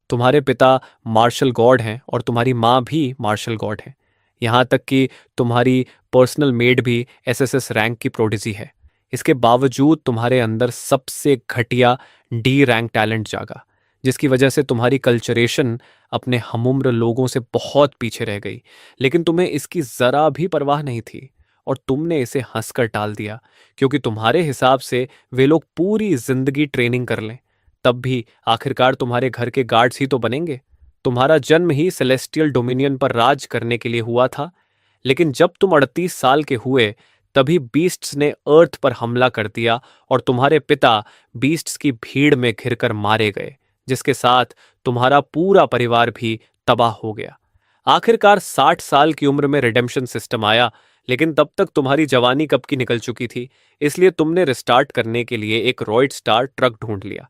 तुम्हारे पिता martial God हैं और तुम्हारी माँ भी मार्शल गॉड हैं। यहाँ तक कि तुम्हारी पर्सनल मेड भी एसएसएस रैंक की प्रोडिजी है। इसके बावजूद तुम्हारे अंदर सबसे घटिया डी रैंक टैलेंट जागा, जिसकी वजह से तुम्हारी कल्चरेशन अपने हमउम्र लोगों से बहुत पीछे रह गई। लेकिन तुम्हें इसकी जरा भी परवाह नहीं थी और तुमने इसे हंसकर टाल दिया, क्योंकि तुम्हारे हिसाब से वे लोग पूरी जिंदगी ट्रेनिंग कर लें, तब भी आखिरकार तुम्हारे घर के गार्ड्स ही तो बनेंगे। तुम्हारा जन्म ही सेलेस्टियल डोमिनियन पर राज करने के लिए हुआ था। लेकिन जब तुम 38 साल के हुए, तभी बीस्ट्स ने अर्थ पर हमला कर दिया और तुम्हारे पिता बीस्ट्स की भीड़ में घिरकर मारे गए, जिसके साथ तुम्हारा पूरा परिवार भी तबाह हो गया। आखिरकार 60 साल की उम्र में रिडेम्पशन सिस्टम आया, लेकिन तब तक तुम्हारी जवानी कब की निकल चुकी थी। इसलिए तुमने रिस्टार्ट करने के लिए एक रॉयड स्टार ट्रक ढूंढ लिया।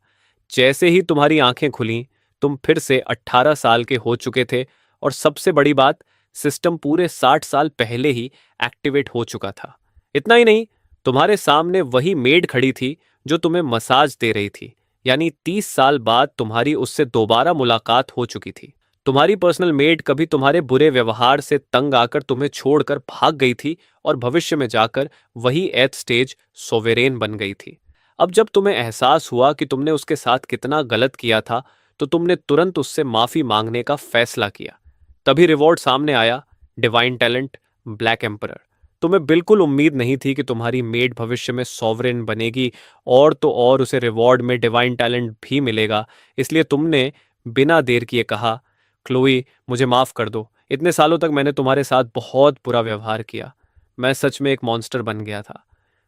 जैसे ही तुम्हारी आंखें खुलीं, तुम फिर से 18 साल के हो चुके थे, और सबसे बड़ी बात, सिस्टम पूरे 60 साल पहले ही एक्टिवेट हो चुका था। इतना ही नहीं, तुम्हारे सामने वही मेड खड़ी थी जो तुम्हें मसाज दे रही थी, यानी 30 साल बाद तुम्हारी उससे दोबारा मुलाकात हो चुकी थी। तुम्हारी पर्सनल मेड कभी तुम्हारे बुरे व्यवहार से तंग आकर तुम्हें छोड़कर भाग गई थी और भविष्य में जाकर वही एथ स्टेज सोवेरेन बन गई थी। अब जब तुम्हें एहसास हुआ कि तुमने उसके साथ कितना गलत किया था, तो तुमने तुरंत उससे माफी मांगने का फैसला किया। तभी रिवॉर्ड सामने आया, डिवाइन टैलेंट, ब्लैक एम्परर। तुम्हें बिल्कुल उम्मीद नहीं थी कि तुम्हारी मेड भविष्य में सॉवरेन बनेगी, और तो और उसे रिवॉर्ड में डिवाइन टैलेंट भी मिलेगा। इसलिए तुमने बिना देर किए कहा, क्लोई, मुझे माफ कर दो। इतने सालों तक मैंने तुम्हारे साथ बहुत बुरा व्यवहार किया। मैं सच में एक मॉन्स्टर बन गया था।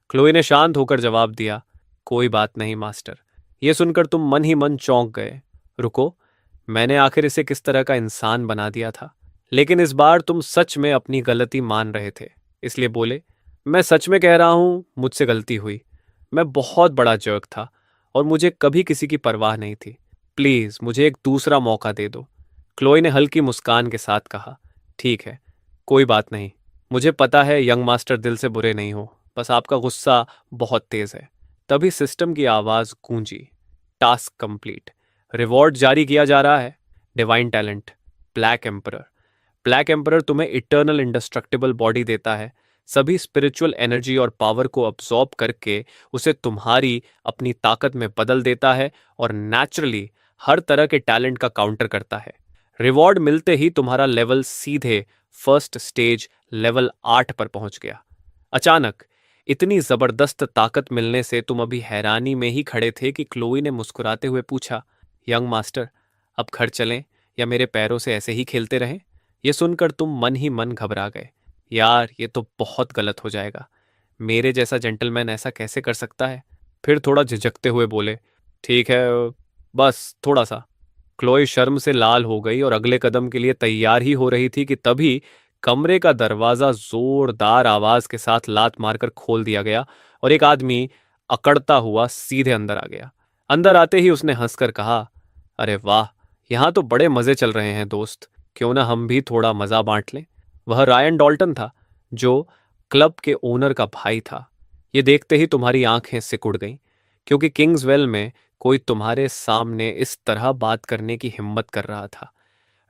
क्लोई ने शांत होकर जवाब दिया, कोई बात नहीं मास्टर। यह सुनकर तुम मन ही मन चौंक गए। रुको, मैंने आखिर इसे किस तरह का इंसान बना दिया था? लेकिन इस बार तुम सच में अपनी गलती मान रहे थे, इसलिए बोले, मैं सच में कह रहा हूं, मुझसे गलती हुई। मैं बहुत बड़ा जर्क था और मुझे कभी किसी की परवाह नहीं थी। प्लीज मुझे एक दूसरा मौका दे दो। क्लोई ने हल्की मुस्कान के साथ कहा, ठीक है, कोई बात नहीं। मुझे पता है यंग मास्टर दिल से बुरे नहीं हो, बस आपका गुस्सा बहुत तेज है। तभी सिस्टम की आवाज गूंजी, टास्क कंप्लीट, रिवॉर्ड जारी किया जा रहा है, divine talent, black emperor. Black emperor तुम्हें इटर्नल इंडेस्ट्रक्टिबल बॉडी देता है, सभी स्पिरिचुअल एनर्जी और पावर को अब्सॉर्ब करके उसे तुम्हारी अपनी ताकत में बदल देता है और नेचुरली हर तरह के टैलेंट का काउंटर करता है। रिवॉर्ड मिलते ही तुम्हारा लेवल सीधे फर्स्ट स्टेज लेवल 8 पर पहुंच गया। अचानक इतनी जबरदस्त ताकत मिलने से तुम अभी हैरानी में ही खड़े थे कि क्लोई ने मुस्कुराते हुए पूछा, यंग मास्टर, अब घर चलें या मेरे पैरों से ऐसे ही खेलते रहें? यह सुनकर तुम मन ही मन घबरा गए। यार, ये तो बहुत गलत हो जाएगा। मेरे जैसा जेंटलमैन ऐसा कैसे कर सकता है? फिर थोड़ा झिझकते हुए बोले, ठीक है, बस थोड़ा सा। क्लोई शर्म से लाल हो गई और अगले कदम के लिए तैयार ही हो रही थी कि तभी कमरे का दरवाजा जोरदार आवाज के साथ लात मारकर खोल दिया गया और एक आदमी अकड़ता हुआ सीधे अंदर आ गया। अंदर आते ही उसने हंसकर कहा, अरे वाह, यहां तो बड़े मजे चल रहे हैं दोस्त, क्यों ना हम भी थोड़ा मजा बांट लें। वह रायन डॉल्टन था, जो क्लब के ओनर का भाई था। ये देखते ही तुम्हारी आंखें सिकुड़ गईं, क्योंकि किंग्सवेल में कोई तुम्हारे सामने इस तरह बात करने की हिम्मत कर रहा था।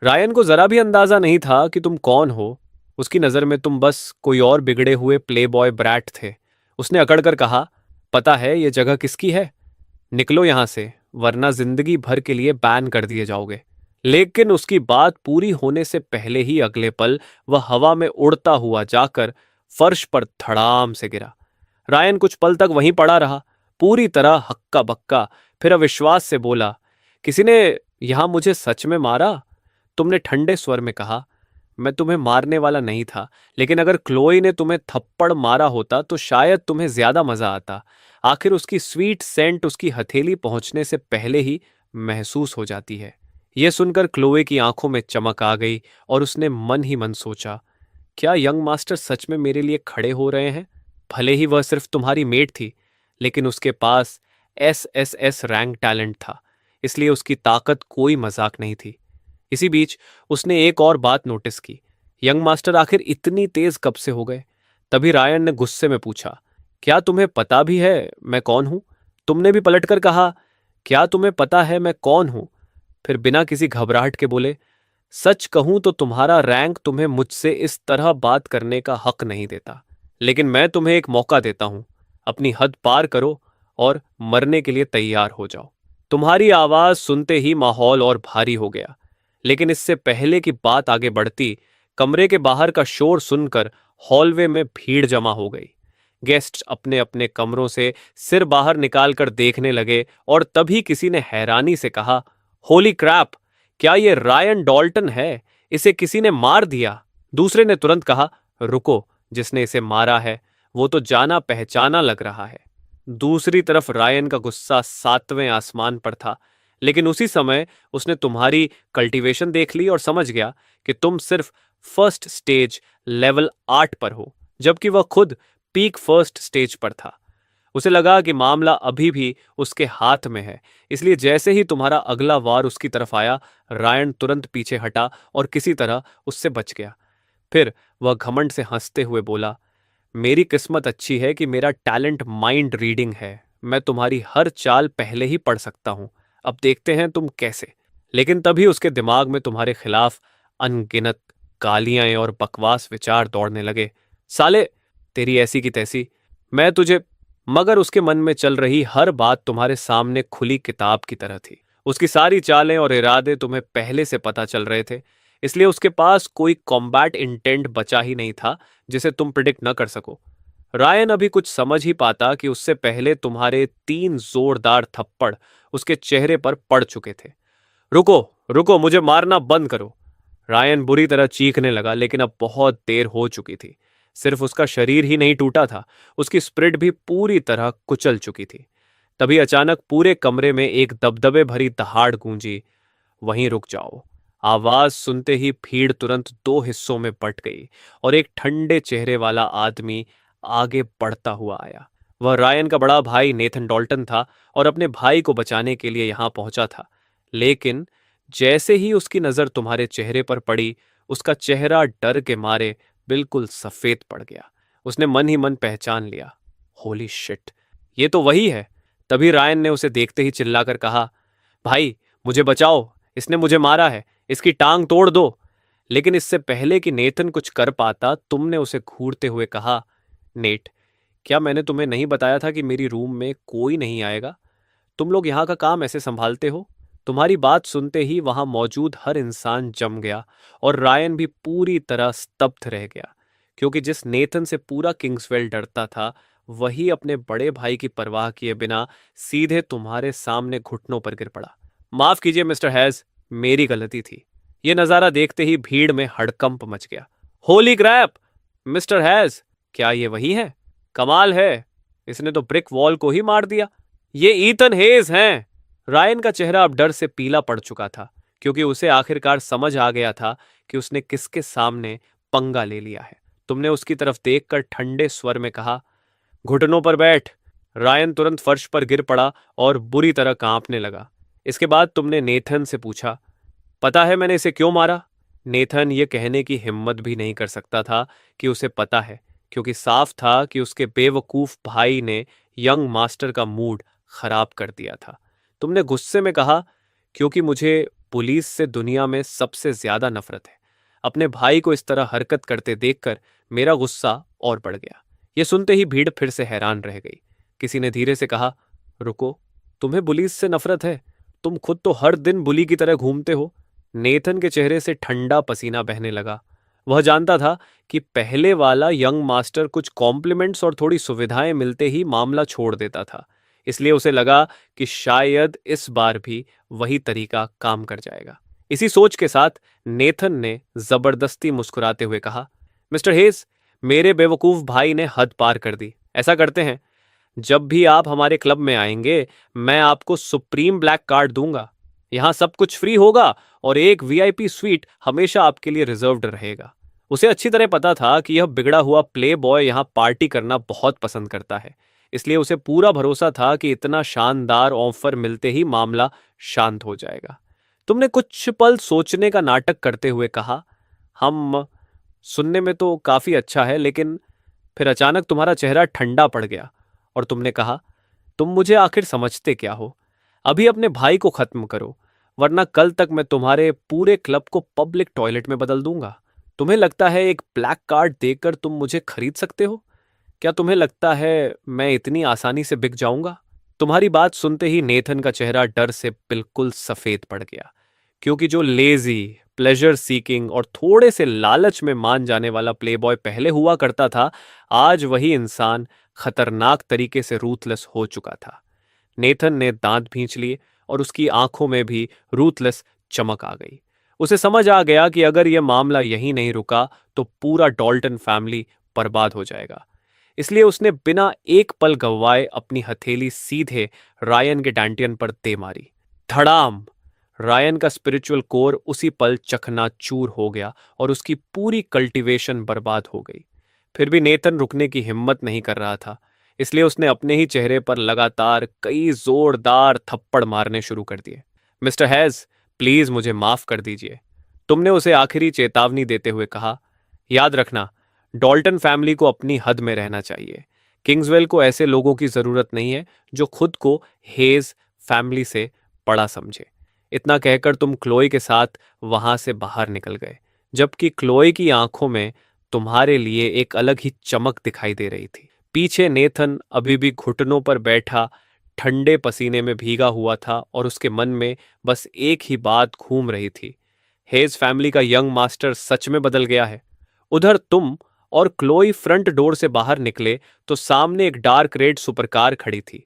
रायन को जरा भी अंदाजा नहीं था कि तुम कौन हो। उसकी नजर में तुम बस कोई और बिगड़े हुए प्ले बॉय ब्रैट थे। उसने अकड़कर कहा, पता है ये जगह किसकी है? निकलो यहां से, वरना जिंदगी भर के लिए बैन कर दिए जाओगे। लेकिन उसकी बात पूरी होने से पहले ही अगले पल वह हवा में उड़ता हुआ जाकर फर्श पर धड़ाम से गिरा। रायन कुछ पल तक वहीं पड़ा रहा, पूरी तरह हक्का बक्का। फिर अविश्वास से बोला, किसी ने यहां मुझे सच में मारा? तुमने ठंडे स्वर में कहा, मैं तुम्हें मारने वाला नहीं था, लेकिन अगर क्लोई ने तुम्हें थप्पड़ मारा होता तो शायद तुम्हें ज्यादा मजा आता। आखिर उसकी स्वीट सेंट उसकी हथेली पहुंचने से पहले ही महसूस हो जाती है। यह सुनकर क्लोए की आंखों में चमक आ गई और उसने मन ही मन सोचा, क्या यंग मास्टर सच में मेरे लिए खड़े हो रहे हैं? भले ही वह सिर्फ तुम्हारी मेट थी, लेकिन उसके पास एसएसएस रैंक टैलेंट था, इसलिए उसकी ताकत कोई मजाक नहीं थी। इसी बीच उसने एक और बात नोटिस की, यंग मास्टर आखिर इतनी तेज कब से हो गए? तभी रायन ने गुस्से में पूछा, क्या तुम्हें पता भी है मैं कौन हूं? तुमने भी पलटकर कहा, क्या तुम्हें पता है मैं कौन हूं? फिर बिना किसी घबराहट के बोले, सच कहूं तो तुम्हारा रैंक तुम्हें मुझसे इस तरह बात करने का हक नहीं देता, लेकिन मैं तुम्हें एक मौका देता हूं। अपनी हद पार करो और मरने के लिए तैयार हो जाओ। तुम्हारी आवाज सुनते ही माहौल और भारी हो गया, लेकिन इससे पहले कि बात आगे बढ़ती, कमरे के बाहर का शोर सुनकर हॉलवे में भीड़ जमा हो गई। गेस्ट अपने अपने कमरों से सिर बाहर निकालकर देखने लगे और तभी किसी ने हैरानी से कहा, होली क्रैप, क्या ये रायन डॉल्टन है? इसे किसी ने मार दिया। दूसरे ने तुरंत कहा, रुको, जिसने इसे मारा है वो तो जाना पहचाना लग रहा है। दूसरी तरफ रायन का गुस्सा सातवें आसमान पर था, लेकिन उसी समय उसने तुम्हारी कल्टीवेशन देख ली और समझ गया कि तुम सिर्फ फर्स्ट स्टेज लेवल 8 पर हो, जबकि वह खुद पीक फर्स्ट स्टेज पर था। उसे लगा कि मामला अभी भी उसके हाथ में है, इसलिए जैसे ही तुम्हारा अगला वार उसकी तरफ आया, रायन तुरंत पीछे हटा और किसी तरह उससे बच गया। फिर वह घमंड से हंसते हुए बोला, मेरी किस्मत अच्छी है कि मेरा टैलेंट माइंड रीडिंग है। मैं तुम्हारी हर चाल पहले ही पढ़ सकता हूं। अब देखते हैं तुम कैसे। लेकिन तभी उसके दिमाग में तुम्हारे खिलाफ अनगिनत गालियां और बकवास विचार दौड़ने लगे। साले, तेरी ऐसी की तैसी, मैं तुझे। मगर उसके मन में चल रही हर बात तुम्हारे सामने खुली किताब की तरह थी। उसकी सारी चालें और इरादे तुम्हें पहले से पता चल रहे थे, इसलिए उसके पास कोई कॉम्बैट इंटेंट बचा ही नहीं था जिसे तुम प्रिडिक्ट न कर सको। रायन अभी कुछ समझ ही पाता कि उससे पहले तुम्हारे 3 जोरदार थप्पड़ उसके चेहरे पर पड़ चुके थे। रुको, रुको, मुझे मारना बंद करो। रायन बुरी तरह चीखने लगा, लेकिन अब बहुत देर हो चुकी थी। सिर्फ उसका शरीर ही नहीं टूटा था, उसकी स्प्रिट भी पूरी तरह कुचल चुकी थी। तभी अचानक पूरे कमरे में एक दबदबे भरी दहाड़ गूंजी, वहीं रुक जाओ। आवाज सुनते ही भीड़ तुरंत 2 हिस्सों में बट गई और एक ठंडे चेहरे वाला आदमी आगे बढ़ता हुआ आया। वह रायन का बड़ा भाई नेथन डॉल्टन था और अपने भाई को बचाने के लिए यहां पहुंचा था। लेकिन जैसे ही उसकी नजर तुम्हारे चेहरे पर पड़ी, उसका चेहरा डर के मारे बिल्कुल सफेद पड़ गया। उसने मन ही मन पहचान लिया, होली शिट, ये तो वही है। तभी रायन ने उसे देखते ही चिल्लाकर कहा, भाई मुझे बचाओ, इसने मुझे मारा है, इसकी टांग तोड़ दो। लेकिन इससे पहले कि नेथन कुछ कर पाता, तुमने उसे घूरते हुए कहा, नेट, क्या मैंने तुम्हें नहीं बताया था कि मेरी रूम में कोई नहीं आएगा? तुम लोग यहाँ का काम ऐसे संभालते हो? तुम्हारी बात सुनते ही वहां मौजूद हर इंसान जम गया और रायन भी पूरी तरह स्तब्ध रह गया, क्योंकि जिस नेथन से पूरा किंग्सवेल डरता था, वही अपने बड़े भाई की परवाह किए बिना सीधे तुम्हारे सामने घुटनों पर गिर पड़ा। माफ कीजिए मिस्टर हैज, मेरी गलती थी। यह नजारा देखते ही भीड़ में हड़कंप मच गया। होली क्रैप, मिस्टर हैज, क्या ये वही है? कमाल है, इसने तो ब्रिक वॉल को ही मार दिया। ये ईथन हेज हैं। रायन का चेहरा अब डर से पीला पड़ चुका था, क्योंकि उसे आखिरकार समझ आ गया था कि उसने किसके सामने पंगा ले लिया है। तुमने उसकी तरफ देखकर ठंडे स्वर में कहा, घुटनों पर बैठ। रायन तुरंत फर्श पर गिर पड़ा और बुरी तरह कांपने लगा। इसके बाद तुमने नेथन से पूछा, पता है मैंने इसे क्यों मारा? नेथन ये कहने की हिम्मत भी नहीं कर सकता था कि उसे पता है, क्योंकि साफ था कि उसके बेवकूफ भाई ने यंग मास्टर का मूड खराब कर दिया था। तुमने गुस्से में कहा, क्योंकि मुझे पुलिस से दुनिया में सबसे ज्यादा नफरत है। अपने भाई को इस तरह हरकत करते देखकर मेरा गुस्सा और बढ़ गया। यह सुनते ही भीड़ फिर से हैरान रह गई। किसी ने धीरे से कहा, रुको, तुम्हें पुलिस से नफरत है? तुम खुद तो हर दिन बुली की तरह घूमते हो। नेथन के चेहरे से ठंडा पसीना बहने लगा। वह जानता था कि पहले वाला यंग मास्टर कुछ कॉम्प्लीमेंट्स और थोड़ी सुविधाएं मिलते ही मामला छोड़ देता था, इसलिए उसे लगा कि शायद इस बार भी वही तरीका काम कर जाएगा। इसी सोच के साथ नेथन ने जबरदस्ती मुस्कुराते हुए कहा, मिस्टर हेस, मेरे बेवकूफ भाई ने हद पार कर दी। ऐसा करते हैं, जब भी आप हमारे क्लब में आएंगे, मैं आपको सुप्रीम ब्लैक कार्ड दूंगा। यहां सब कुछ फ्री होगा और एक वीआईपी स्वीट हमेशा आपके लिए रिजर्व्ड रहेगा। उसे अच्छी तरह पता था कि यह बिगड़ा हुआ प्ले बॉय यहां पार्टी करना बहुत पसंद करता है, इसलिए उसे पूरा भरोसा था कि इतना शानदार ऑफर मिलते ही मामला शांत हो जाएगा। तुमने कुछ पल सोचने का नाटक करते हुए कहा, हम, सुनने में तो काफी अच्छा है, लेकिन फिर अचानक तुम्हारा चेहरा ठंडा पड़ गया और तुमने कहा, तुम मुझे आखिर समझते क्या हो? अभी अपने भाई को खत्म करो, वरना कल तक मैं तुम्हारे पूरे क्लब को पब्लिक टॉयलेट में बदल दूंगा। तुम्हें लगता है एक ब्लैक कार्ड देकर तुम मुझे खरीद सकते हो? क्या तुम्हें लगता है मैं इतनी आसानी से बिक जाऊंगा? तुम्हारी बात सुनते ही नेथन का चेहरा डर से बिल्कुल सफेद पड़ गया, क्योंकि जो लेजी, प्लेजर सीकिंग और थोड़े से लालच में मान जाने वाला प्लेबॉय पहले हुआ करता था, आज वही इंसान खतरनाक तरीके से रूथलेस हो चुका था। नेथन ने दांत भींच लिए और उसकी आंखों में भी रूथलेस चमक आ गई। उसे समझ आ गया कि अगर यह मामला यहीं नहीं रुका तो पूरा डॉल्टन फैमिली बर्बाद हो जाएगा। इसलिए उसने बिना एक पल गंवाए अपनी हथेली सीधे रायन के डैंटियन पर दे मारी। धड़ाम! रायन का स्पिरिचुअल कोर उसी पल चकनाचूर हो गया और उसकी पूरी कल्टीवेशन बर्बाद हो गई। फिर भी नेथन रुकने की हिम्मत नहीं कर रहा था, इसलिए उसने अपने ही चेहरे पर लगातार कई जोरदार थप्पड़ मारने शुरू कर दिए। मिस्टर हैज, प्लीज मुझे माफ कर दीजिए, तुमने उसे आखिरी चेतावनी देते हुए कहा। याद रखना, डॉल्टन फैमिली को अपनी हद में रहना चाहिए। किंग्सवेल को ऐसे लोगों की जरूरत नहीं है जो खुद को हेज फैमिली से बड़ा समझे। इतना कहकर तुम क्लोई के साथ वहां से बाहर निकल गए, जबकि क्लोई की आंखों में तुम्हारे लिए एक अलग ही चमक दिखाई दे रही थी। पीछे नेथन अभी भी घुटनों पर बैठा ठंडे पसीने में भीगा हुआ था और उसके मन में बस एक ही बात घूम रही थी, हेज फैमिली का यंग मास्टर सच में बदल गया है। उधर तुम और क्लोई फ्रंट डोर से बाहर निकले तो सामने एक डार्क रेड सुपरकार खड़ी थी।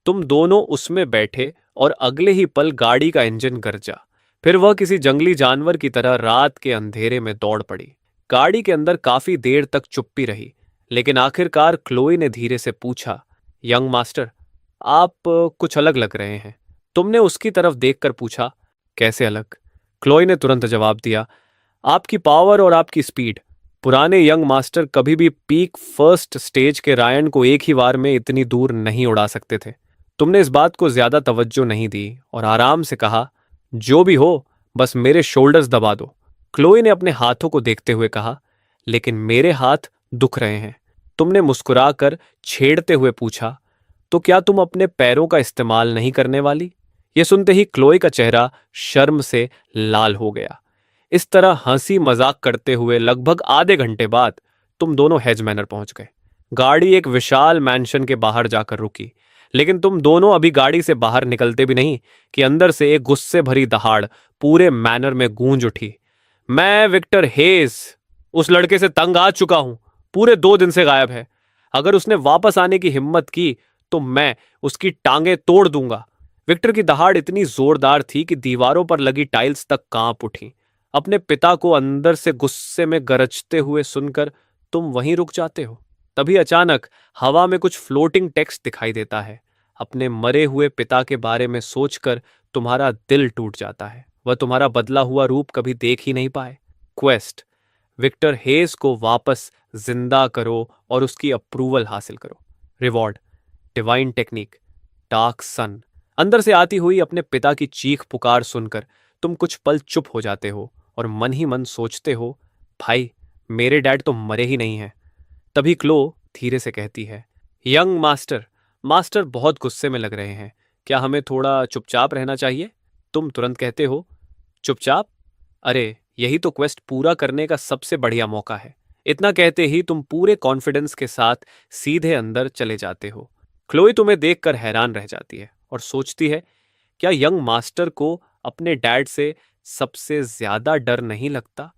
तुम दोनों उसमें बैठे और अगले ही पल गाड़ी का इंजन गरजा। फिर वह किसी जंगली जानवर की तरह रात के अंधेरे में दौड़ पड़ी। गाड़ी के अंदर काफी देर तक चुप्पी रही, लेकिन आखिरकार क्लोई ने धीरे से पूछा, यंग मास्टर, आप कुछ अलग लग रहे हैं। तुमने उसकी तरफ देखकर पूछा, कैसे अलग? क्लोई ने तुरंत जवाब दिया, आपकी पावर और आपकी स्पीड। पुराने यंग मास्टर कभी भी पीक फर्स्ट स्टेज के रायन को एक ही बार में इतनी दूर नहीं उड़ा सकते थे। तुमने इस बात को ज्यादा तवज्जो नहीं दी और आराम से कहा, जो भी हो, बस मेरे शोल्डर्स दबा दो। क्लोई ने अपने हाथों को देखते हुए कहा, लेकिन मेरे हाथ दुख रहे हैं। तुमने मुस्कुराकर छेड़ते हुए पूछा, तो क्या तुम अपने पैरों का इस्तेमाल नहीं करने वाली? यह सुनते ही क्लोई का चेहरा शर्म से लाल हो गया। इस तरह हंसी मजाक करते हुए लगभग आधे घंटे बाद तुम दोनों हेज मैनर पहुंच गए। गाड़ी एक विशाल मैंशन के बाहर जाकर रुकी, लेकिन तुम दोनों अभी गाड़ी से बाहर निकलते भी नहीं कि अंदर से एक गुस्से भरी दहाड़ पूरे मैनर में गूंज उठी। मैं विक्टर हेज उस लड़के से तंग आ चुका हूं। पूरे 2 दिन से गायब है। अगर उसने वापस आने की हिम्मत की तो मैं उसकी टांगें तोड़ दूंगा। विक्टर की दहाड़ इतनी जोरदार थी कि दीवारों पर लगी टाइल्स तक कांप उठी। अपने पिता को अंदर से गुस्से में गरजते हुए सुनकर तुम वहीं रुक जाते हो। तभी अचानक हवा में कुछ फ्लोटिंग टेक्स्ट दिखाई देता है। अपने मरे हुए पिता के बारे में सोचकर तुम्हारा दिल टूट जाता है। वह तुम्हारा बदला हुआ रूप कभी देख ही नहीं पाए। क्वेस्ट, विक्टर हेज को वापस जिंदा करो और उसकी अप्रूवल हासिल करो। रिवॉर्ड, डिवाइन टेक्निक, डार्क सन। अंदर से आती हुई अपने पिता की चीख पुकार सुनकर तुम कुछ पल चुप हो जाते हो और मन ही मन सोचते हो, भाई, मेरे डैड तो मरे ही नहीं हैं। तभी क्लो धीरे से कहती है, यंग मास्टर, मास्टर बहुत गुस्से में लग रहे हैं। क्या हमें थोड़ा चुपचाप रहना चाहिए? तुम तुरंत कहते हो, चुपचाप? अरे, यही तो क्वेस्ट पूरा करने का सबसे बढ़िया मौका है। इतना कहते ही तुम पूरे कॉन्फिडेंस के साथ सीधे अंदर चले जाते हो। क्लोई तुम्हें देखकर हैरान रह जाती है और सोचती है, क्या यंग मास्टर को अपने डैड से सबसे ज्यादा डर नहीं लगता?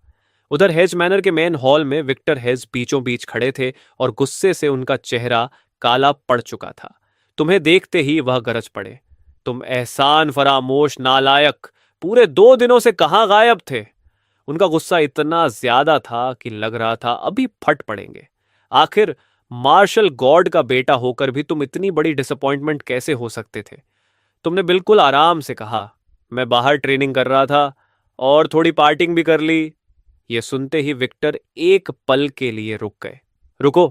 उधर हेज मैनर के मेन हॉल में विक्टर हेज बीचों बीच खड़े थे और गुस्से से उनका चेहरा काला पड़ चुका था। तुम्हें देखते ही वह गरज पड़े, तुम एहसान फरामोश नालायक, पूरे 2 दिनों से कहां गायब थे? उनका गुस्सा इतना ज्यादा था कि लग रहा था अभी फट पड़ेंगे। आखिर मार्शल गॉड का बेटा होकर भी तुम इतनी बड़ी डिसअपॉइंटमेंट कैसे हो सकते थे? तुमने बिल्कुल आराम से कहा, मैं बाहर ट्रेनिंग कर रहा था और थोड़ी पार्टिंग भी कर ली। यह सुनते ही विक्टर एक पल के लिए रुक गए। रुको,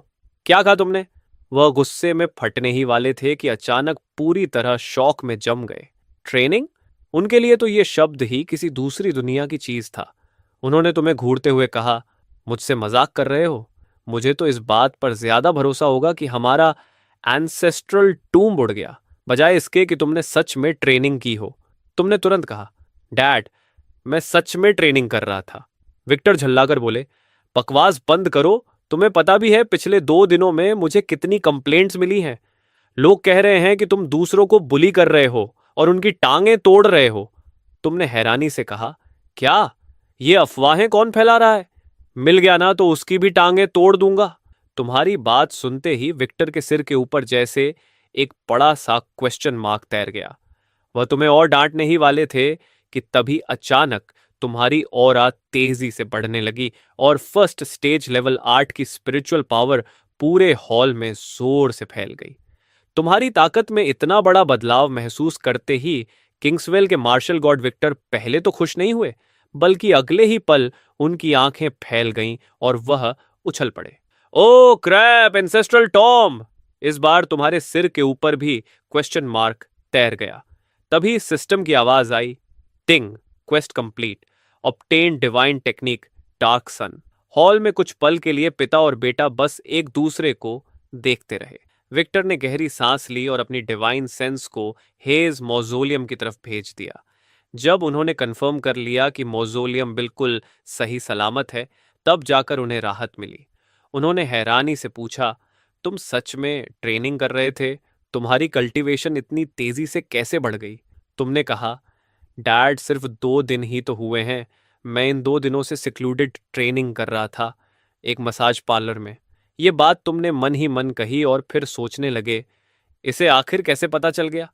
क्या कहा तुमने? वह गुस्से में फटने ही वाले थे कि अचानक पूरी तरह शौक में जम गए। ट्रेनिंग? उनके लिए तो यह शब्द ही किसी दूसरी दुनिया की चीज था। उन्होंने तुम्हें घूरते हुए कहा, मुझसे मजाक कर रहे हो? मुझे तो इस बात पर ज्यादा भरोसा होगा कि हमारा एंसेस्ट्रल टूम्ब उड़ गया, बजाय इसके कि तुमने सच में ट्रेनिंग की हो। तुमने तुरंत कहा, डैड, मैं सच में ट्रेनिंग कर रहा था। विक्टर झल्लाकर बोले, बकवास बंद करो। तुम्हें पता भी है पिछले 2 दिनों में मुझे कितनी कंप्लेंट्स मिली हैं। लोग कह रहे हैं कि तुम दूसरों को बुली कर रहे हो और उनकी टांगें तोड़ रहे हो। तुमने हैरानी से कहा, क्या? ये अफवाहें कौन फैला रहा है? मिल गया ना तो उसकी भी टांगें तोड़ दूंगा। तुम्हारी बात सुनते ही विक्टर के सिर के ऊपर जैसे एक बड़ा सा क्वेश्चन मार्क तैर गया। वह तुम्हें और डांटने ही वाले थे कि तभी अचानक तुम्हारी ऑरा तेजी से बढ़ने लगी और फर्स्ट स्टेज लेवल 8 की स्पिरिचुअल पावर पूरे हॉल में जोर से फैल गई। तुम्हारी ताकत में इतना बड़ा बदलाव महसूस करते ही किंग्सवेल के मार्शल गॉड विक्टर पहले तो खुश नहीं हुए, बल्कि अगले ही पल उनकी आंखें फैल गईं और वह उछल पड़े। ओ क्रैप, एंसेस्ट्रल टॉम! इस बार तुम्हारे सिर के ऊपर भी क्वेश्चन मार्क तैर गया। तभी सिस्टम की आवाज आई, ting, quest complete, obtain divine technique dark sun. Hall में कुछ पल के लिए पिता और बेटा बस एक दूसरे को देखते रहे। विक्टर ने गहरी सांस ली और अपनी डिवाइन सेंस को हेज मौजोलियम की तरफ भेज दिया। जब उन्होंने कंफर्म कर लिया कि मौजोलियम बिल्कुल सही सलामत है, तब जाकर उन्हें राहत मिली। उन्होंने हैरानी से पूछा, तुम सच में ट्रेनिंग कर रहे थे? तुम्हारी कल्टीवेशन इतनी तेजी से कैसे बढ़ गई? तुमने कहा, डैड, सिर्फ 2 दिन ही तो हुए हैं। मैं इन 2 दिनों से सिक्लूडेड ट्रेनिंग कर रहा था, एक मसाज पार्लर में। ये बात तुमने मन ही मन कही और फिर सोचने लगे, इसे आखिर कैसे पता चल गया?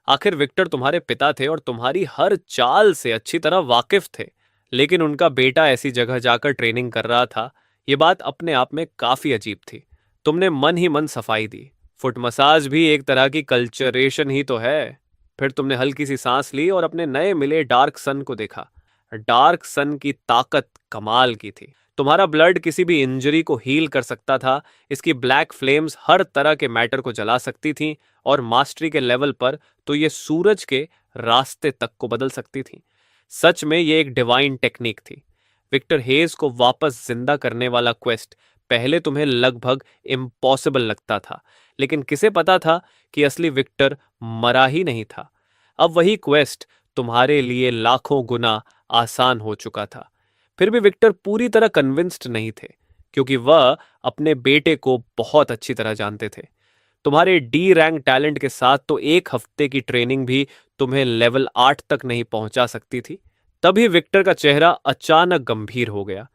आखिर विक्टर तुम्हारे पिता थे और तुम्हारी हर चाल से अच्छी तरह वाकिफ थे, लेकिन उनका बेटा ऐसी जगह जाकर ट्रेनिंग कर रहा था। ये बात अपने आप में काफी अजीब थी। तुमने मन ही मन सफाई दी। फुट मसाज भी एक तरह की कल्चरेशन ही तो है। फिर तुमने हल्की सी सांस ली और अपने नए मिले डार्क सन को देखा। डार्क सन की ताकत कमाल की थी। तुम्हारा ब्लड किसी भी इंजरी को हील कर सकता था। इसकी ब्लैक फ्लेम्स हर तरह के मैटर को जला सकती थीं और मास्टरी के लेवल पर तो ये सूरज के रास्ते तक को बदल सकती थी। सच में ये एक डिवाइन टेक्निक थी। विक्टर हेज को वापस जिंदा करने वाला क्वेस्ट पहले तुम्हें लगभग इम्पॉसिबल लगता था, लेकिन किसे पता था कि असली विक्टर मरा ही नहीं था। अब वही क्वेस्ट तुम्हारे लिए लाखों गुना आसान हो चुका था। फिर भी विक्टर पूरी तरह कन्विंस्ड नहीं थे, क्योंकि वह अपने बेटे को बहुत अच्छी तरह जानते थे। तुम्हारे डी रैंक टैलेंट के साथ तो 1 हफ्ते की ट्रेनिंग भी तुम्हें लेवल 8 तक नहीं पहुंचा सकती थी। तभी विक्टर का चेहरा अचानक गंभीर हो गया।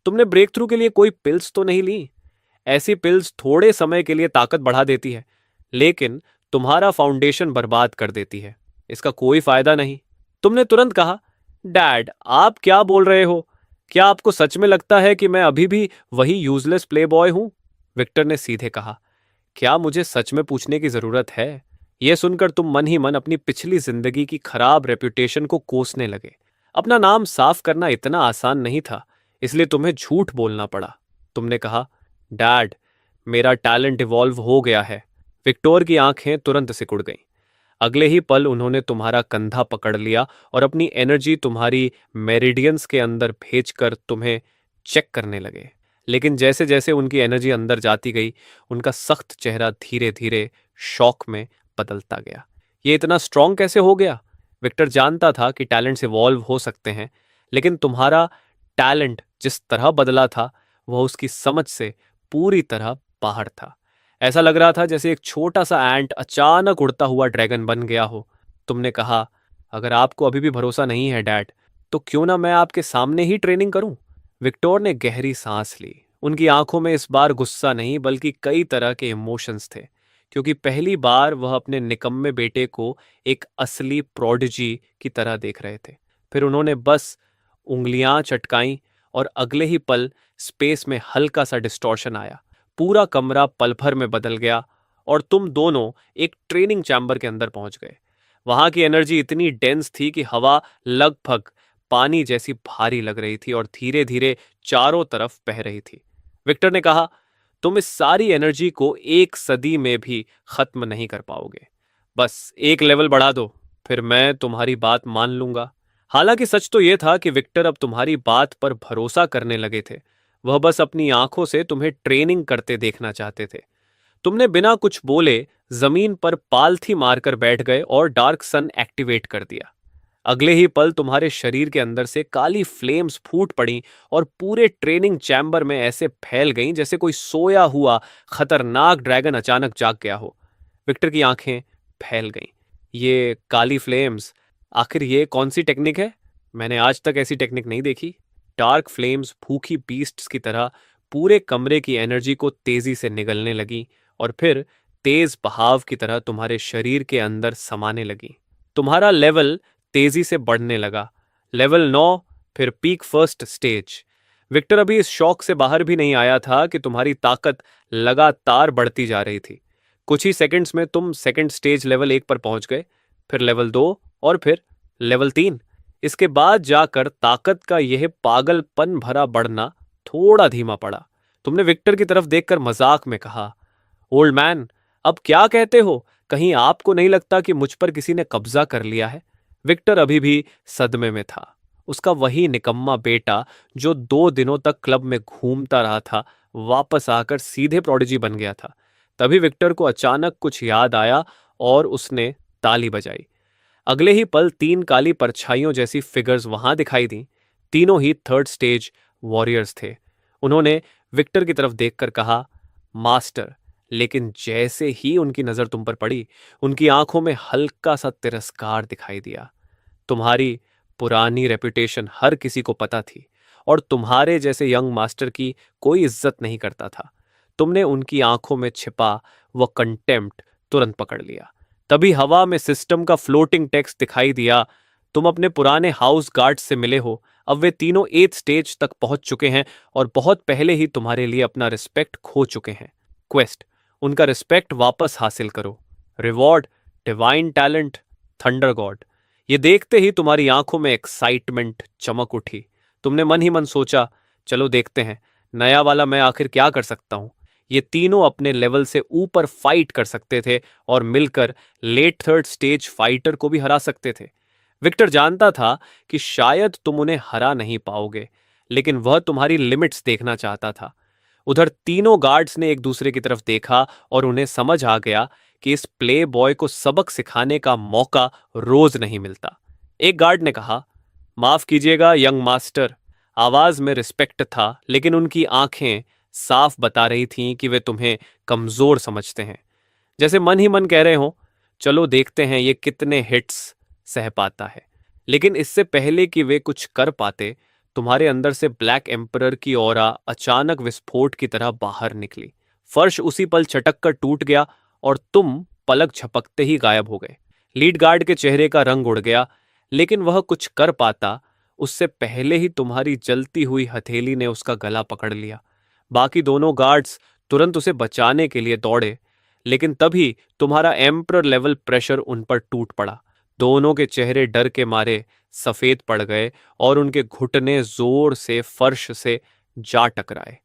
तुमने ब्रेक थ्रू के लिए कोई पिल्स तो नहीं ली? ऐसी पिल्स थोड़े समय के लिए ताकत बढ़ा देती है, लेकिन तुम्हारा फाउंडेशन बर्बाद कर देती है। इसका कोई फायदा नहीं। तुमने तुरंत कहा, डैड, आप क्या बोल रहे हो? क्या आपको सच में लगता है कि मैं अभी भी वही यूजलेस प्ले बॉय हूं? विक्टर ने सीधे कहा, क्या मुझे सच में पूछने की जरूरत है? यह सुनकर तुम मन ही मन अपनी पिछली जिंदगी की खराब रेपुटेशन को कोसने लगे। अपना नाम साफ करना इतना आसान नहीं था, इसलिए तुम्हें झूठ बोलना पड़ा। तुमने कहा, डैड, मेरा टैलेंट इवॉल्व हो गया है। विक्टोर की आंखें तुरंत सिकुड़ गईं। अगले ही पल उन्होंने तुम्हारा कंधा पकड़ लिया और अपनी एनर्जी तुम्हारी मेरिडियंस के अंदर भेजकर तुम्हें चेक करने लगे। लेकिन जैसे जैसे उनकी एनर्जी अंदर जाती गई, उनका सख्त चेहरा धीरे धीरे शॉक में बदलता गया। ये इतना स्ट्रांग कैसे हो गया? विक्टर जानता था कि टैलेंट्स इवॉल्व हो सकते हैं, लेकिन तुम्हारा टैलेंट जिस तरह बदला था, वह उसकी समझ से पूरी तरह बाहर था। ऐसा लग रहा था जैसे एक छोटा सा एंट अचानक उड़ता हुआ ड्रैगन बन गया हो। तुमने कहा, अगर आपको अभी भी भरोसा नहीं है डैड, तो क्यों ना मैं आपके सामने ही ट्रेनिंग करूं? विक्टोर ने गहरी सांस ली। उनकी आंखों में इस बार गुस्सा नहीं, बल्कि कई तरह के इमोशंस थे, क्योंकि पहली बार वह अपने निकम्मे बेटे को एक असली प्रोडिजी की तरह देख रहे थे। फिर उन्होंने बस उंगलियां चटकाईं और अगले ही पल स्पेस में हल्का सा डिस्टॉर्शन आया। पूरा कमरा पल भर में बदल गया और तुम दोनों एक ट्रेनिंग चैम्बर के अंदर पहुंच गए। वहां की एनर्जी इतनी डेंस थी कि हवा लगभग पानी जैसी भारी लग रही थी और धीरे धीरे चारों तरफ बह रही थी। विक्टर ने कहा, तुम इस सारी एनर्जी को 1 सदी में भी खत्म नहीं कर पाओगे। बस एक लेवल बढ़ा दो, फिर मैं तुम्हारी बात मान लूंगा। हालांकि सच तो यह था कि विक्टर अब तुम्हारी बात पर भरोसा करने लगे थे। वह बस अपनी आंखों से तुम्हें ट्रेनिंग करते देखना चाहते थे। तुमने बिना कुछ बोले जमीन पर पालथी मारकर बैठ गए और डार्क सन एक्टिवेट कर दिया। अगले ही पल तुम्हारे शरीर के अंदर से काली फ्लेम्स फूट पड़ी और पूरे ट्रेनिंग चैम्बर में ऐसे फैल गईं जैसे कोई सोया हुआ खतरनाक ड्रैगन अचानक जाग गया हो। विक्टर की आंखें फैल गईं। ये काली फ्लेम्स, आखिर ये कौन सी टेक्निक है? मैंने आज तक ऐसी टेक्निक नहीं देखी। डार्क फ्लेम्स भूखी बीस्ट्स की तरह पूरे कमरे की एनर्जी को तेजी से निगलने लगी और फिर तेज बहाव की तरह तुम्हारे शरीर के अंदर समाने लगी। तुम्हारा लेवल तेजी से बढ़ने लगा। लेवल 9, फिर पीक फर्स्ट स्टेज। विक्टर अभी इस शॉक से बाहर भी नहीं आया था कि तुम्हारी ताकत लगातार बढ़ती जा रही थी। कुछ ही सेकंड्स में तुम सेकंड स्टेज लेवल 1 पर पहुंच गए, फिर लेवल 2 और फिर लेवल 3। इसके बाद जाकर ताकत का यह पागलपन भरा बढ़ना थोड़ा धीमा पड़ा। तुमने विक्टर की तरफ देखकर मजाक में कहा, ओल्ड मैन, अब क्या कहते हो? कहीं आपको नहीं लगता कि मुझ पर किसी ने कब्जा कर लिया है? विक्टर अभी भी सदमे में था। उसका वही निकम्मा बेटा जो 2 दिनों तक क्लब में घूमता रहा था, वापस आकर सीधे प्रोडिजी बन गया था। तभी विक्टर को अचानक कुछ याद आया और उसने ताली बजाई। अगले ही पल 3 काली परछाइयों जैसी फिगर्स वहां दिखाई दी। तीनों ही थर्ड स्टेज वॉरियर्स थे। उन्होंने विक्टर की तरफ देखकर कहा, मास्टर। लेकिन जैसे ही उनकी नजर तुम पर पड़ी, उनकी आंखों में हल्का सा तिरस्कार दिखाई दिया। तुम्हारी पुरानी रेपुटेशन हर किसी को पता थी और तुम्हारे जैसे यंग मास्टर की कोई इज्जत नहीं करता था। तुमने उनकी आंखों में छिपा वह कंटेम्प्ट तुरंत पकड़ लिया। तभी हवा में सिस्टम का फ्लोटिंग टेक्स्ट दिखाई दिया, तुम अपने पुराने हाउस गार्ड से मिले हो। अब वे तीनों 8th स्टेज तक पहुंच चुके हैं और बहुत पहले ही तुम्हारे लिए अपना रिस्पेक्ट खो चुके हैं। क्वेस्ट, उनका रिस्पेक्ट वापस हासिल करो। Reward, divine talent, thunder God. ये देखते ही तुम्हारी आंखों में एक्साइटमेंट चमक उठी। तुमने मन ही मन सोचा, चलो देखते हैं नया वाला मैं आखिर क्या कर सकता हूं। ये तीनों अपने लेवल से ऊपर फाइट कर सकते थे और मिलकर लेट थर्ड स्टेज फाइटर को भी हरा सकते थे। विक्टर जानता था कि शायद तुम उन्हें हरा नहीं पाओगे, लेकिन वह तुम्हारी लिमिट्स देखना चाहता था। उधर तीनों गार्ड्स ने एक दूसरे की तरफ देखा और उन्हें समझ आ गया कि इस प्ले बॉय को सबक सिखाने का मौका रोज नहीं मिलता। एक गार्ड ने कहा, माफ कीजिएगा यंग मास्टर। आवाज में रिस्पेक्ट था, लेकिन उनकी आंखें साफ बता रही थीं कि वे तुम्हें कमजोर समझते हैं। जैसे मन ही मन कह रहे हो, चलो देखते हैं ये कितने हिट्स सह पाता है। लेकिन इससे पहले कि वे कुछ कर पाते, तुम्हारे अंदर से ब्लैक एम्परर की ऑरा अचानक विस्फोट की तरह बाहर निकली। फर्श उसी पल चटक कर टूट गया और तुम पलक झपकते ही गायब हो गए। लीड गार्ड के चेहरे का रंग उड़ गया, लेकिन वह कुछ कर पाता उससे पहले ही तुम्हारी जलती हुई हथेली ने उसका गला पकड़ लिया। बाकी दोनों गार्ड्स तुरंत उसे बचाने के लिए दौड़े, लेकिन तभी तुम्हारा एम्परर लेवल प्रेशर उन पर टूट पड़ा। दोनों के चेहरे डर के मारे सफेद पड़ गए और उनके घुटने जोर से फर्श से जा टकराए।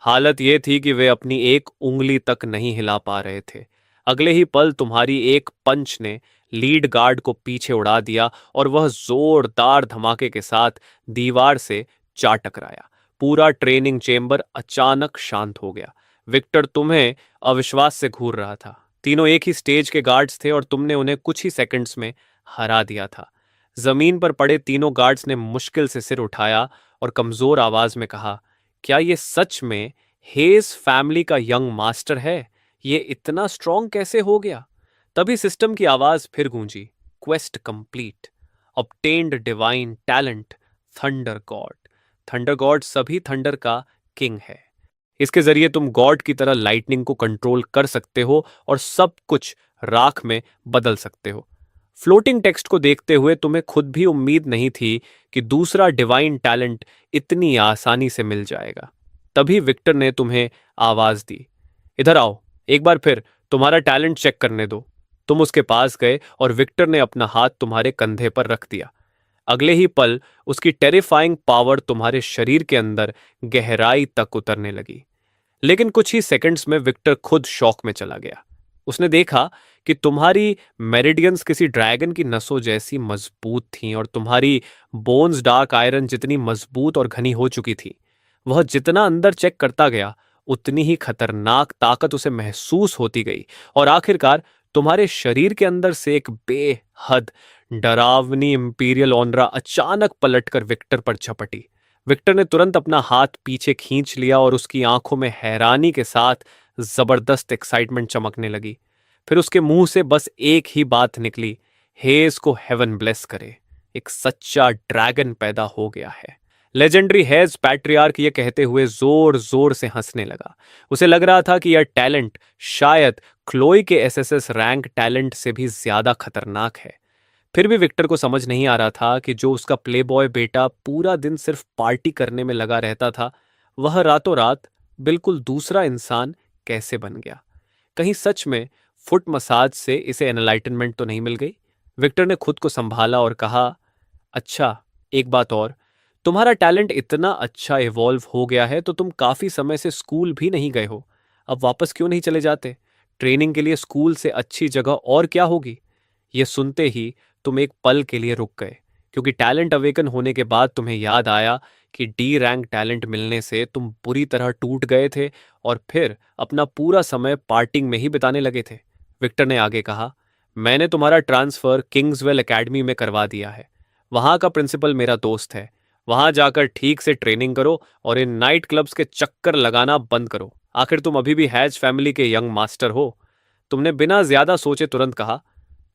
हालत यह थी कि वे अपनी एक उंगली तक नहीं हिला पा रहे थे। अगले ही पल तुम्हारी एक पंच ने लीड गार्ड को पीछे उड़ा दिया और वह जोरदार धमाके के साथ दीवार से जा टकराया। पूरा ट्रेनिंग चेंबर अचानक शांत हो गया। विक्टर तुम्हें अविश्वास से घूर रहा था। तीनों एक ही स्टेज के गार्ड्स थे और तुमने उन्हें कुछ ही सेकंड्स में हरा दिया था। जमीन पर पड़े तीनों गार्ड्स ने मुश्किल से सिर उठाया और कमजोर आवाज में कहा, क्या ये सच में हेज फैमिली का यंग मास्टर है? ये इतना स्ट्रांग कैसे हो गया? तभी सिस्टम की आवाज फिर गूंजी, quest complete, obtained divine talent, thunder god. Thunder god सभी थंडर का किंग है। इसके जरिए तुम गॉड की तरह लाइटनिंग को कंट्रोल कर सकते हो और सब कुछ राख में बदल सकते हो। फ्लोटिंग टेक्स्ट को देखते हुए तुम्हें खुद भी उम्मीद नहीं थी कि दूसरा डिवाइन टैलेंट इतनी आसानी से मिल जाएगा। तभी विक्टर ने तुम्हें आवाज दी, इधर आओ, एक बार फिर तुम्हारा टैलेंट चेक करने दो। तुम उसके पास गए और विक्टर ने अपना हाथ तुम्हारे कंधे पर रख दिया। अगले ही पल उसकी टेरिफाइंग पावर तुम्हारे शरीर के अंदर गहराई तक उतरने लगी। लेकिन कुछ ही सेकंड्स में विक्टर खुद शॉक में चला गया। उसने देखा कि तुम्हारी मेरिडियंस किसी ड्रैगन की नसों जैसी मजबूत थीं और तुम्हारी बोन्स डार्क आयरन जितनी मजबूत और घनी हो चुकी थी। वह जितना अंदर चेक करता गया, उतनी ही खतरनाक ताकत उसे महसूस होती गई और आखिरकार तुम्हारे शरीर के अंदर से एक बेहद डरावनी इंपीरियल ऑनरा अचानक पलटकर विक्टर पर झपटी। विक्टर ने तुरंत अपना हाथ पीछे खींच लिया और उसकी आंखों में हैरानी के साथ जबरदस्त एक्साइटमेंट चमकने लगी। फिर उसके मुंह से बस एक ही बात निकली, हेज को हेवन ब्लेस करे, एक सच्चा ड्रैगन पैदा हो गया है। लेजेंडरी हेज पैट्रियार्क ये कहते हुए जोर जोर से हंसने लगा। उसे लग रहा था कि यह टैलेंट शायद क्लोई के एसएसएस रैंक टैलेंट से भी ज्यादा खतरनाक है। फिर भी विक्टर को समझ नहीं आ रहा था कि जो उसका प्लेबॉय बेटा पूरा दिन सिर्फ पार्टी करने में लगा रहता था, वह रातों रात बिल्कुल दूसरा इंसान कैसे बन गया। कहीं सच में फुट मसाज से इसे एनलाइटनमेंट तो नहीं मिल गई? विक्टर ने खुद को संभाला और कहा, अच्छा, एक बात और, तुम्हारा टैलेंट इतना अच्छा इवॉल्व हो गया है तो तुम काफी समय से स्कूल भी नहीं गए हो। अब वापस क्यों नहीं चले जाते? ट्रेनिंग के लिए स्कूल से अच्छी जगह और क्या होगी? ये सुनते ही तुम एक पल के लिए रुक गए, क्योंकि टैलेंट अवेकन होने के बाद तुम्हें याद आया कि डी रैंक टैलेंट मिलने से तुम बुरी तरह टूट गए थे और फिर अपना पूरा समय पार्टिंग में ही बिताने लगे थे। विक्टर ने आगे कहा, मैंने तुम्हारा ट्रांसफर किंग्सवेल एकेडमी में करवा दिया है। वहां का प्रिंसिपल मेरा दोस्त है। वहां जाकर ठीक से ट्रेनिंग करो और इन नाइट क्लब्स के चक्कर लगाना बंद करो। आखिर तुम अभी भी हैज फैमिली के यंग मास्टर हो। तुमने बिना ज्यादा सोचे तुरंत कहा,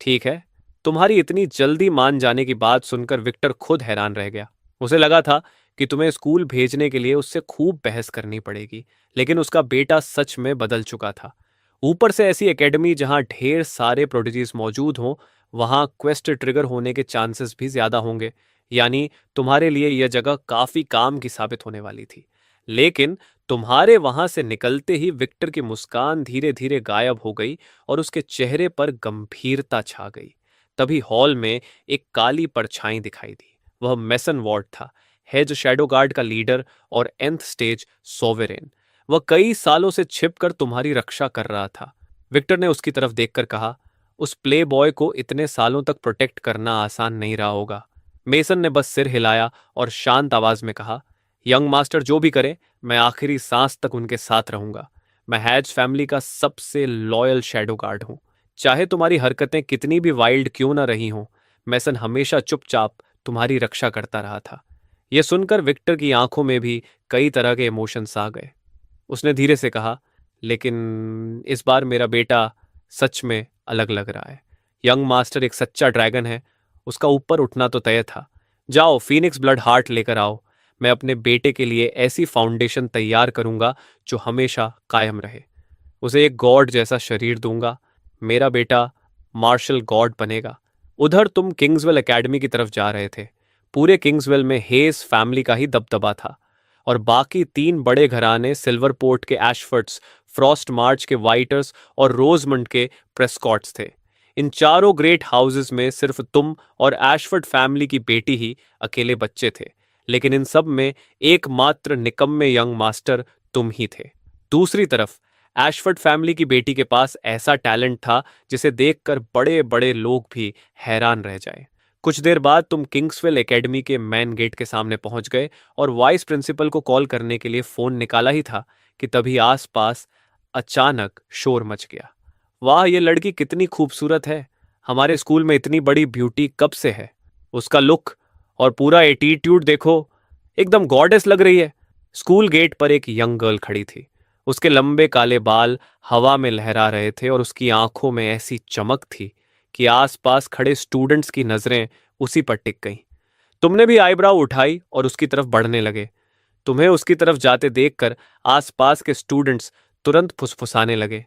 ठीक है। तुम्हारी इतनी जल्दी मान जाने की बात सुनकर विक्टर खुद हैरान रह गया। उसे लगा था कि तुम्हें स्कूल भेजने के लिए उससे खूब बहस करनी पड़ेगी, लेकिन उसका बेटा सच में बदल चुका था। ऊपर से ऐसी एकेडमी जहां ढेर सारे प्रोडिजीज मौजूद हों, वहां क्वेस्ट ट्रिगर होने के चांसेस भी ज्यादा होंगे। यानी तुम्हारे लिए यह जगह काफी काम की साबित होने वाली थी। लेकिन तुम्हारे वहां से निकलते ही विक्टर की मुस्कान धीरे धीरे गायब हो गई और उसके चेहरे पर गंभीरता छा गई। तभी हॉल में एक काली परछाई दिखाई दी। वह मेसन वॉर्ड था, हेज शैडो गार्ड का लीडर और एंथ स्टेज सोवेरेन। वह कई सालों से छिपकर तुम्हारी रक्षा कर रहा था। विक्टर ने उसकी तरफ देखकर कहा, उस प्ले बॉय को इतने सालों तक प्रोटेक्ट करना आसान नहीं रहा होगा। मेसन ने बस सिर हिलाया और शांत आवाज में कहा, यंग मास्टर जो भी करे, मैं आखिरी सांस तक उनके साथ रहूंगा। मैं हैज फैमिली का सबसे लॉयल शैडो गार्ड हूं। चाहे तुम्हारी हरकतें कितनी भी वाइल्ड क्यों ना रही हों, मैसन हमेशा चुपचाप तुम्हारी रक्षा करता रहा था। यह सुनकर विक्टर की आंखों में भी कई तरह के इमोशंस आ गए। उसने धीरे से कहा, लेकिन इस बार मेरा बेटा सच में अलग लग रहा है। यंग मास्टर एक सच्चा ड्रैगन है। उसका ऊपर उठना तो तय था। जाओ फीनिक्स ब्लड हार्ट लेकर आओ। मैं अपने बेटे के लिए ऐसी फाउंडेशन तैयार करूंगा जो हमेशा कायम रहे। उसे एक गॉड जैसा शरीर दूंगा। मेरा बेटा मार्शल गॉड बनेगा। उधर तुम किंग्सवेल एकेडमी की तरफ जा रहे थे। पूरे किंग्सवेल में हेज फैमिली का ही दबदबा था और बाकी तीन बड़े घराने सिल्वरपोर्ट के एशफर्ट्स, फ्रॉस्ट मार्च के वाइटर्स और रोजमंड के प्रेस्कॉट्स थे। इन चारों ग्रेट हाउसेस में सिर्फ तुम और एशफर्ड फैमिली की बेटी ही अकेले बच्चे थे, लेकिन इन सब में एकमात्र निकम्मे यंग मास्टर तुम ही थे। दूसरी तरफ एशफर्ड फैमिली की बेटी के पास ऐसा टैलेंट था जिसे देखकर बड़े बड़े लोग भी हैरान रह जाए। कुछ देर बाद तुम किंग्सवेल एकेडमी के मेन गेट के सामने पहुंच गए और वाइस प्रिंसिपल को कॉल करने के लिए फोन निकाला ही था कि तभी आसपास अचानक शोर मच गया। वाह, ये लड़की कितनी खूबसूरत है। हमारे स्कूल में इतनी बड़ी ब्यूटी कब से है? उसका लुक और पूरा एटीट्यूड देखो, एकदम गॉडेस लग रही है। स्कूल गेट पर एक यंग गर्ल खड़ी थी। उसके लंबे काले बाल हवा में लहरा रहे थे और उसकी आंखों में ऐसी चमक थी कि आसपास खड़े स्टूडेंट्स की नजरें उसी पर टिक गईं। तुमने भी आईब्राव उठाई और उसकी तरफ बढ़ने लगे। तुम्हें उसकी तरफ जाते देखकर आसपास के स्टूडेंट्स तुरंत फुसफुसाने लगे।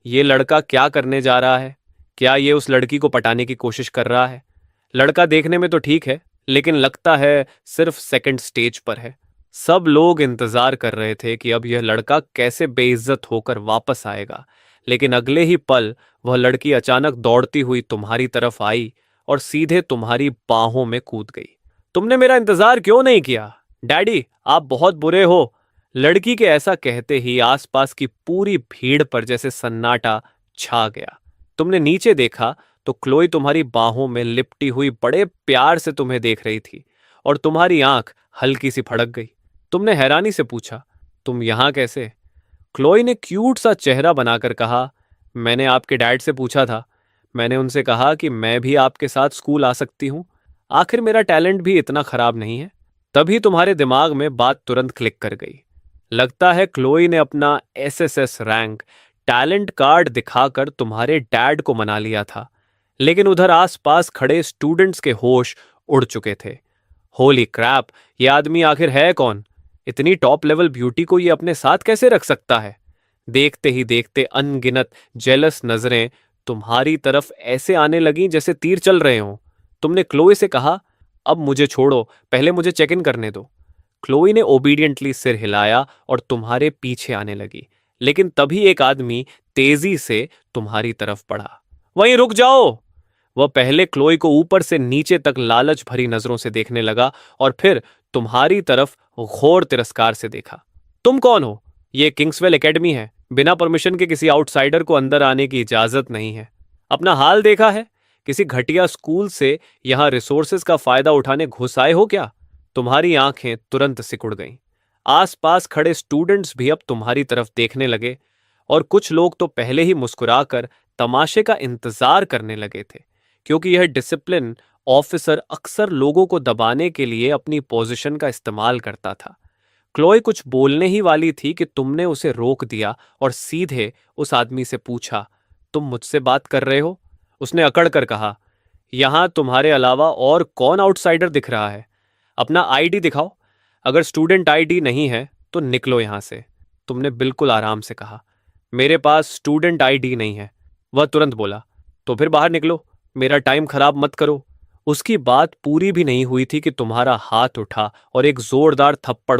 ये लड़का क्या करने जा रहा है? क्या ये उस लड़की को पटाने की कोशिश कर रहा है? लड़का देखने में तो ठीक है, लेकिन लगता है सिर्फ सेकंड स्टेज पर है। सब लोग इंतजार कर रहे थे कि अब यह लड़का कैसे बेइज्जत होकर वापस आएगा, लेकिन अगले ही पल वह लड़की अचानक दौड़ती हुई तुम्हारी तरफ आई और सीधे तुम्हारी बाहों में कूद गई। तुमने मेरा इंतजार क्यों नहीं किया? डैडी, आप बहुत बुरे हो। लड़की के ऐसा कहते ही आसपास की पूरी भीड़ पर जैसे सन्नाटा छा गया। तुमने नीचे देखा तो क्लोई तुम्हारी बाहों में लिपटी हुई बड़े प्यार से तुम्हें देख रही थी और तुम्हारी आंख हल्की सी फड़क गई। तुमने हैरानी से पूछा, तुम यहां कैसे? क्लोई ने क्यूट सा चेहरा बनाकर कहा, मैंने आपके डैड से पूछा था, मैंने उनसे कहा कि मैं भी आपके साथ स्कूल आ सकती हूँ, आखिर मेरा टैलेंट भी इतना खराब नहीं है। तभी तुम्हारे दिमाग में बात तुरंत क्लिक कर गई। लगता है क्लोई ने अपना एसएसएस रैंक टैलेंट कार्ड दिखाकर तुम्हारे डैड को मना लिया था, लेकिन उधर आसपास खड़े स्टूडेंट्स के होश उड़ चुके थे। होली क्रैप, ये आदमी आखिर है कौन? इतनी टॉप लेवल ब्यूटी को ये अपने साथ कैसे रख सकता है? देखते ही देखते अनगिनत जेलस नजरें तुम्हारी तरफ ऐसे आने लगीं जैसे तीर चल रहे हों। तुमने क्लोई से कहा, अब मुझे छोड़ो, पहले मुझे चेक इन करने दो। क्लोई ने ओबीडियंटली सिर हिलाया और तुम्हारे पीछे आने लगी, लेकिन तभी एक आदमी तेजी से तुम्हारी तरफ बढ़ा। वहीं रुक जाओ! वह पहले क्लोई को ऊपर से नीचे तक लालच भरी नजरों से देखने लगा और फिर तुम्हारी तरफ घोर तिरस्कार से देखा। तुम कौन हो? ये किंग्सवेल एकेडमी है, बिना परमिशन के किसी आउटसाइडर को अंदर आने की इजाजत नहीं है। अपना हाल देखा है? किसी घटिया स्कूल से यहां रिसोर्सेज का फायदा उठाने घुस आए हो क्या? तुम्हारी आंखें तुरंत सिकुड़ गईं। आसपास खड़े स्टूडेंट्स भी अब तुम्हारी तरफ देखने लगे और कुछ लोग तो पहले ही मुस्कुराकर तमाशे का इंतजार करने लगे थे, क्योंकि यह डिसिप्लिन ऑफिसर अक्सर लोगों को दबाने के लिए अपनी पोजीशन का इस्तेमाल करता था। क्लोई कुछ बोलने ही वाली थी कि तुमने उसे रोक दिया और सीधे उस आदमी से पूछा, तुम मुझसे बात कर रहे हो? उसने अकड़ कर कहा, यहां तुम्हारे अलावा और कौन आउटसाइडर दिख रहा है? अपना आईडी दिखाओ। अगर स्टूडेंट आईडी नहीं है तो निकलो यहां से। तुमने बिल्कुल आराम से कहा, मेरे पास स्टूडेंट आईडी नहीं है। वह तुरंत बोला, तो फिर बाहर निकलो, मेरा टाइम खराब मत करो। उसकी बात पूरी भी नहीं हुई थी कि तुम्हारा हाथ उठा और एक जोरदार थप्पड़